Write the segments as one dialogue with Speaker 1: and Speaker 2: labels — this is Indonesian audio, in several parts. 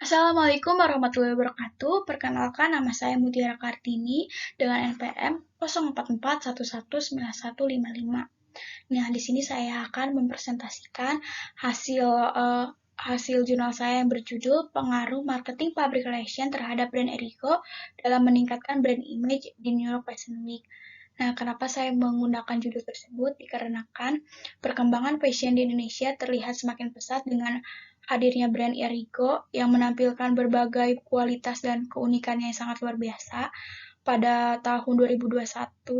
Speaker 1: Assalamualaikum warahmatullahi wabarakatuh. Perkenalkan, nama saya Mutiara Kartini dengan NPM 0441191155. Nah, di sini saya akan mempresentasikan hasil hasil jurnal saya yang berjudul Pengaruh Marketing Public Relation terhadap brand Erigo dalam meningkatkan brand image di New York Fashion Week. Nah, kenapa saya menggunakan judul tersebut? Dikarenakan perkembangan fashion di Indonesia terlihat semakin pesat dengan hadirnya brand Erigo yang menampilkan berbagai kualitas dan keunikannya yang sangat luar biasa. Pada tahun 2021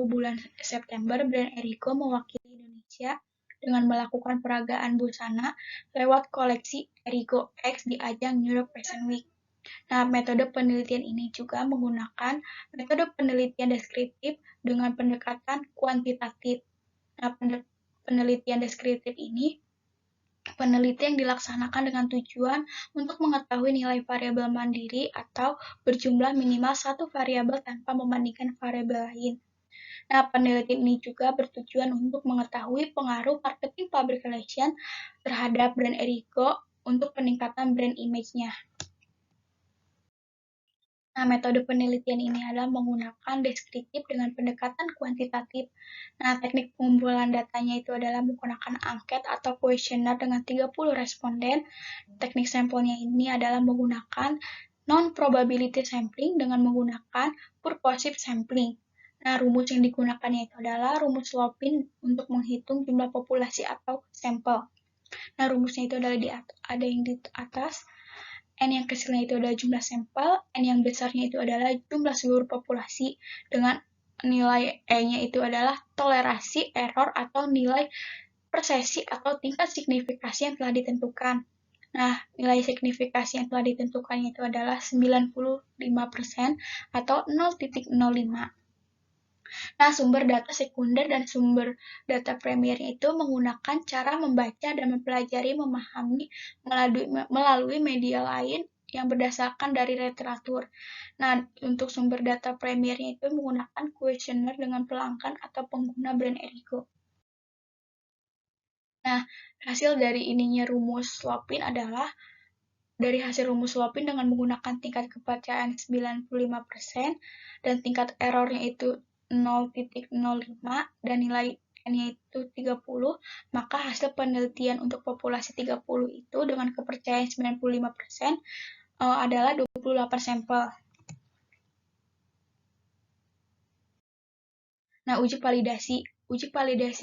Speaker 1: bulan September, brand Erigo mewakili Indonesia dengan melakukan peragaan busana lewat koleksi Erigo X di ajang New York Fashion Week. Nah, metode penelitian ini juga menggunakan metode penelitian deskriptif dengan pendekatan kuantitatif. Nah, penelitian deskriptif ini penelitian yang dilaksanakan dengan tujuan untuk mengetahui nilai variabel mandiri atau berjumlah minimal satu variabel tanpa membandingkan variabel lain. Nah, penelitian ini juga bertujuan untuk mengetahui pengaruh marketing public relation terhadap brand Erigo untuk peningkatan brand image-nya. Nah, metode penelitian ini adalah menggunakan deskriptif dengan pendekatan kuantitatif. Nah, teknik pengumpulan datanya itu adalah menggunakan angket atau kuesioner dengan 30 responden. Teknik sampelnya ini adalah menggunakan non-probability sampling dengan menggunakan purposive sampling. Nah, rumus yang digunakannya itu adalah rumus Lopin untuk menghitung jumlah populasi atau sampel. Nah, rumusnya itu adalah ada yang di atas. N yang kecilnya itu adalah jumlah sampel, N yang besarnya itu adalah jumlah seluruh populasi, dengan nilai E-nya itu adalah toleransi error atau nilai persesi atau tingkat signifikasi yang telah ditentukan. Nah, nilai signifikasi yang telah ditentukannya itu adalah 95% atau 0,05. Nah, sumber data sekunder dan sumber data primernya itu menggunakan cara membaca dan mempelajari, memahami melalui media lain yang berdasarkan dari literatur. Nah, untuk sumber data primernya itu menggunakan kuesioner dengan pelanggan atau pengguna brand Erigo. Nah, hasil dari ininya rumus Lopin adalah dari hasil rumus Lopin dengan menggunakan tingkat kepercayaan 95% dan tingkat errornya itu 0,05 dan nilai N-nya itu 30, maka hasil penelitian untuk populasi 30 itu dengan kepercayaan 95% adalah 28 sampel. Nah, uji validasi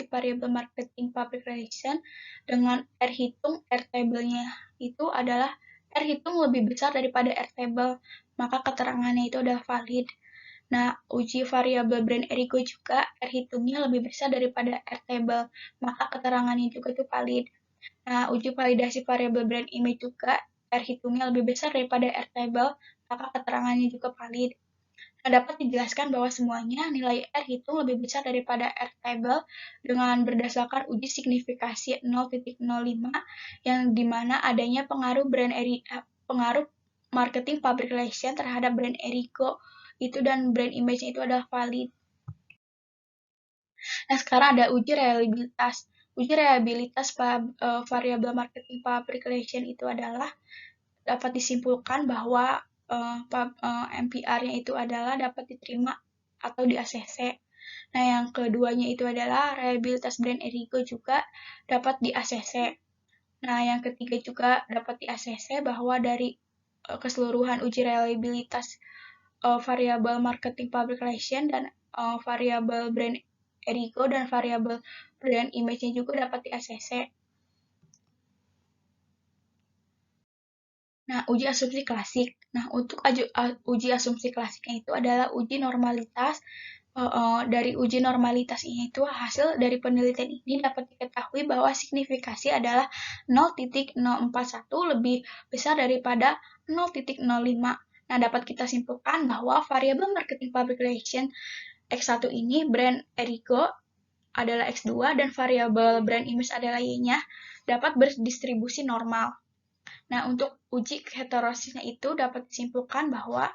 Speaker 1: variabel marketing public relation dengan R hitung R table-nya itu adalah R hitung lebih besar daripada R table, maka keterangannya itu adalah valid. Nah, uji variabel brand Erigo juga R hitungnya lebih besar daripada R table, maka keterangannya juga itu valid. Nah, uji validasi variabel brand image juga R hitungnya lebih besar daripada R table, maka keterangannya juga valid. Nah, dapat dijelaskan bahwa semuanya nilai R hitung lebih besar daripada R table dengan berdasarkan uji signifikasi 0,05 yang dimana adanya pengaruh marketing public relation terhadap brand Erigo itu dan brand image-nya itu adalah valid. Nah, sekarang ada uji reliabilitas. Uji reliabilitas variabel marketing public relation itu adalah dapat disimpulkan bahwa MPR-nya itu adalah dapat diterima atau di ACC. Nah, yang keduanya itu adalah reliabilitas brand Erigo juga dapat di ACC. Nah, yang ketiga juga dapat di ACC bahwa dari keseluruhan uji reliabilitas variabel marketing public relation dan variabel brand Erigo dan variabel brand image-nya juga dapat di ACC. Nah, uji asumsi klasik. Nah, untuk uji asumsi klasiknya itu adalah uji normalitas. Dari uji normalitas ini itu hasil dari penelitian ini dapat diketahui bahwa signifikasi adalah 0,041 lebih besar daripada 0,05. Nah, dapat kita simpulkan bahwa variabel marketing public relation X1 ini brand Erigo adalah X2 dan variabel brand image adalah Y-nya dapat berdistribusi normal. Nah, untuk uji heterosisnya itu dapat disimpulkan bahwa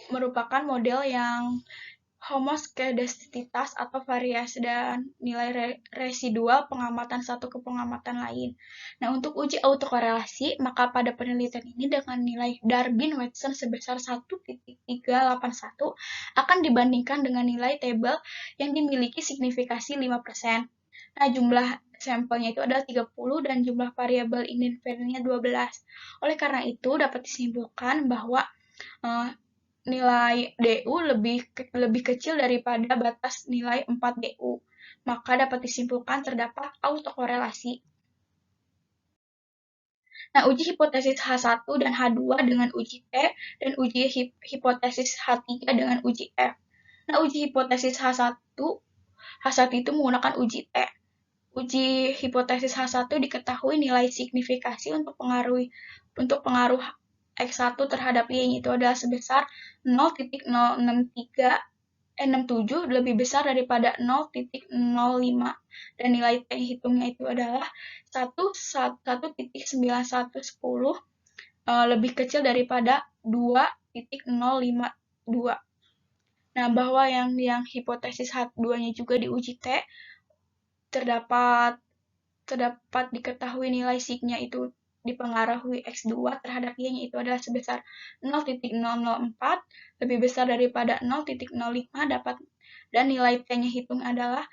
Speaker 1: merupakan model yang homoskedastisitas atau variasi dan nilai residual pengamatan satu ke pengamatan lain. Nah, untuk uji autokorelasi, maka pada penelitian ini dengan nilai Darwin-Watson sebesar 1,381 akan dibandingkan dengan nilai tabel yang dimiliki signifikasi 5%. Nah, jumlah sampelnya itu adalah 30 dan jumlah variabel independen-nya 12. Oleh karena itu, dapat disimpulkan bahwa uh, nilai DU lebih kecil daripada batas nilai 4 DU. Maka dapat disimpulkan terdapat autokorelasi. Nah, uji hipotesis H1 dan H2 dengan uji T dan uji hipotesis H3 dengan uji F. Nah, uji hipotesis H1 itu menggunakan uji T. Uji hipotesis H1 diketahui nilai signifikasi untuk pengaruh X1 terhadap Y itu adalah sebesar 0,067 lebih besar daripada 0,05 dan nilai T hitungnya itu adalah 1,9110 lebih kecil daripada 2,052. Nah, bahwa yang hipotesis H2-nya juga diuji T, terdapat diketahui nilai signya itu dipengaruhi X2 terhadap Y-nya itu adalah sebesar 0,004 lebih besar daripada 0,05 dapat dan nilai T-nya hitung adalah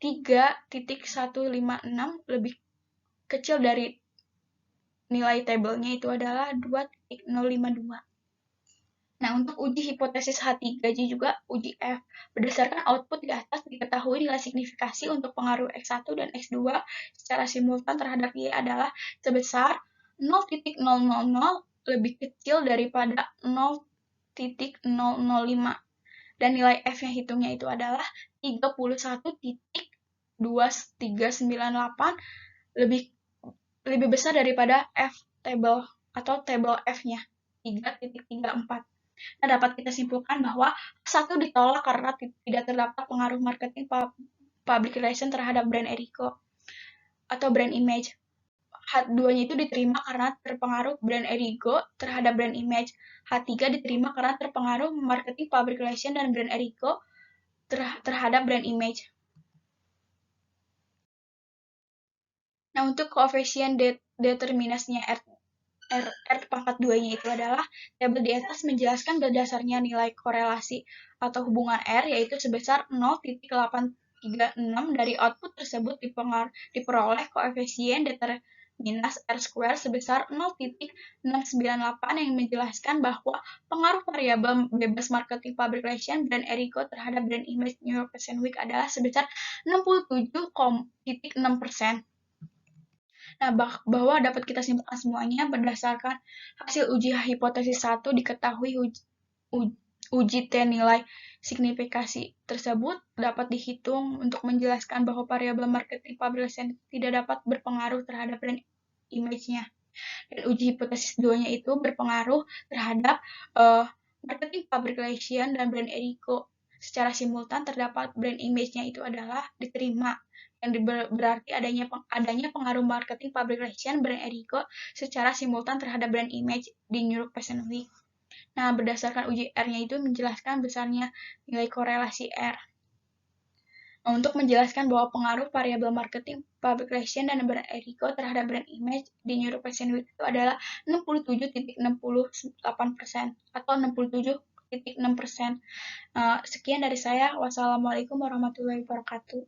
Speaker 1: 3,156 lebih kecil dari nilai tabelnya itu adalah 2,052. Nah, untuk uji hipotesis H3 juga uji F. Berdasarkan output di atas diketahui nilai signifikasi untuk pengaruh X1 dan X2 secara simultan terhadap Y adalah sebesar 0,000 lebih kecil daripada 0,005 dan nilai F yang hitungnya itu adalah 31,2398 lebih besar daripada F table atau table F-nya 3,34. Nah, dapat kita simpulkan bahwa satu ditolak karena tidak terdapat pengaruh marketing public relation terhadap brand Erico atau brand image. H2-nya itu diterima karena terpengaruh brand Erigo terhadap brand image. H3 diterima karena terpengaruh marketing public relation dan brand Erigo terhadap brand image. Nah, untuk koefisien determinasnya R pangkat 2-nya itu adalah tabel di atas menjelaskan berdasarnya nilai korelasi atau hubungan R yaitu sebesar 0,836 dari output tersebut diperoleh koefisien determinas R square sebesar 0,698 yang menjelaskan bahwa pengaruh variabel bebas marketing public relation brand Erico terhadap brand image New York Fashion Week adalah sebesar 67,6%. Nah, bahwa dapat kita simpulkan semuanya berdasarkan hasil uji hipotesis 1 diketahui uji T nilai signifikasi tersebut dapat dihitung untuk menjelaskan bahwa variabel marketing public relation tidak dapat berpengaruh terhadap brand image-nya. Dan uji hipotesis 2-nya itu berpengaruh terhadap marketing public relation dan brand Erico. Secara simultan terdapat brand image-nya itu adalah diterima yang berarti adanya pengaruh marketing public relation brand Erico secara simultan terhadap brand image di New York Fashion Week. Nah, berdasarkan uji R-nya itu menjelaskan besarnya nilai korelasi R. Nah, untuk menjelaskan bahwa pengaruh variabel marketing public relation dan brand Erico terhadap brand image di New York Fashion Week itu adalah 67,68% atau 67,6%. Sekian dari saya. Wassalamualaikum warahmatullahi wabarakatuh.